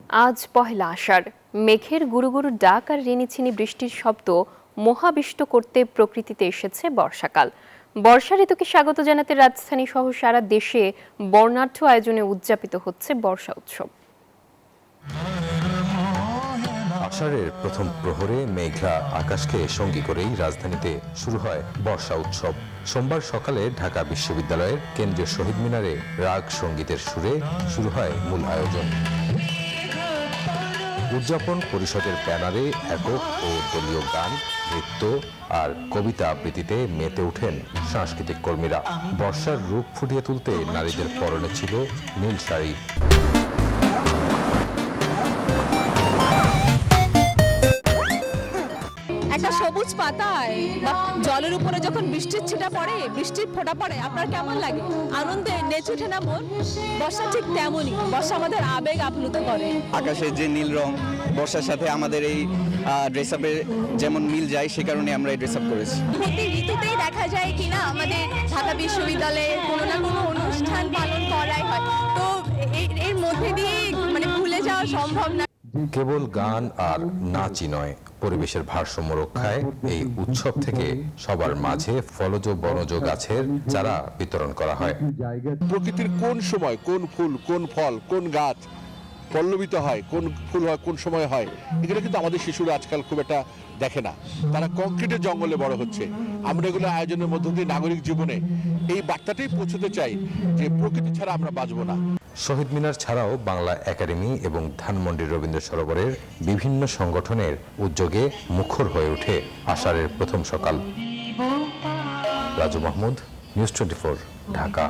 আজ পহেলা আষাঢ়। মেঘের গুরু গুরু ডাক আর রিনিছিনি বৃষ্টির শব্দ মহাবিষ্ট করতে প্রকৃতিতে এসেছে বর্ষাকাল। বর্ষা ঋতুকে স্বাগত জানাতে রাজধানী সহ সারা দেশে বর্ণাঢ্য আয়োজনে উদযাপিত হচ্ছে বর্ষা উৎসব। আষাঢ়ের প্রথম প্রহরে মেঘলা আকাশকে সঙ্গী করেই রাজধানীতে শুরু হয় বর্ষা উৎসব। সোমবার সকালে ঢাকা বিশ্ববিদ্যালয়ের কেন্দ্রীয় শহীদ মিনারে রাগ সঙ্গীতের সুরে শুরু হয় মূল আয়োজন। উদযাপন পরিষদের ব্যানারে একক ও দলীয় গান, নৃত্য আর কবিতা আবৃত্তিতে মেতে ওঠেন সাংস্কৃতিক কর্মীরা। বর্ষার রূপ ফুটিয়ে তুলতে নারীদের পরনে ছিল নীল শাড়ি। একটা সবুজ পাতায় বা জলের উপরে যখন বৃষ্টির ছিটা পড়ে, বৃষ্টির ফোঁটা পড়ে, আপনার কেমন লাগে? আনন্দে নেচে ওঠে না মন? বর্ষা ঠিক তেমনই, বর্ষা আমাদের আবেগ আপ্লুত করে। আকাশের যে নীল রং বর্ষার সাথে আমাদের এই ড্রেস আপের যেমন মিল যায়, সে কারণে আমরা এই ড্রেস আপ করেছি। প্রতি ঋতুতেই দেখা যায় কিনা আমাদের ঢাকা বিশ্ববিদ্যালয়ে কোনো না কোনো অনুষ্ঠান পালন করাই হয়, তো এর মধ্যে দিয়ে ভুলে যাওয়া সম্ভব না। কেবল গান আর নাচই নয়, পরিবেশের ভারসাম্য রক্ষায় এই উৎসব থেকে সবার মাঝে ফলজ বনজ গাছের চারা বিতরণ করা হয়। প্রকৃতির কোন সময় কোন ফুল, কোন ফল, কোন গাছ পল্লবিত হয়, কোন ফুল হয়, কোন সময় হয়, এগুলো কিন্তু আমাদের শিশুরা আজকাল খুব একটা দেখে না। তারা কংক্রিটের জঙ্গলে বড় হচ্ছে। আমরা এগুলো আয়োজনের মধ্য দিয়ে নাগরিক জীবনে এই বার্তাটাই পৌঁছতে চাই যে প্রকৃতি ছাড়া আমরা বাঁচবো না। শহীদ মিনার ছাড়াও বাংলা একাডেমি এবং ধানমন্ডি রবীন্দ্র সরোবরের বিভিন্ন সংগঠনের উদ্যোগে মুখর হয়ে ওঠে আষাঢ়ের প্রথম সকাল। রাজু মাহমুদ, নিউজ 24, ঢাকা।